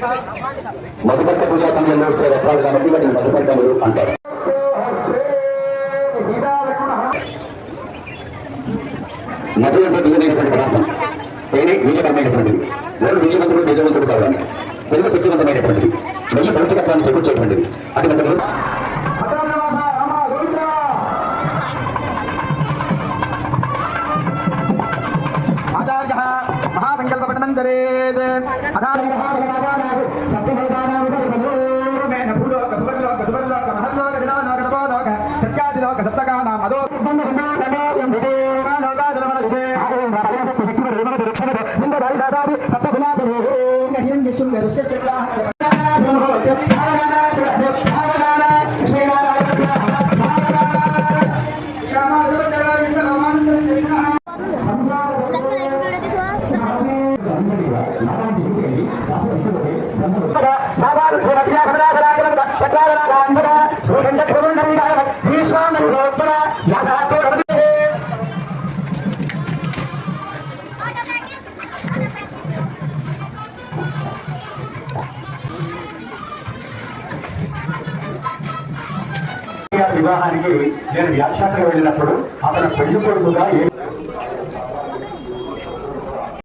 మధుపర్క పూజా సమయంలో వచ్చే వస్త్రాలు కాబట్టి వాటిని మధుపర్కములు అంటారు. మధు అంటే దిగునైనటువంటి పదార్థం. తేనె బీజకరమైనటువంటిది. మూడు బీజవంతుడు బీజవంతుడు కావాలి. తెలుగు శక్తివంతమైనటువంటిది. వెయ్యి భౌతికత్వాన్ని చేకూర్చేటువంటిది. అటువంటి महासंकल्प पठनं करेत् వివాహానికి నేను వ్యాఖ్యాతకు వెళ్ళినప్పుడు అతను పెళ్లి కొడుకుగా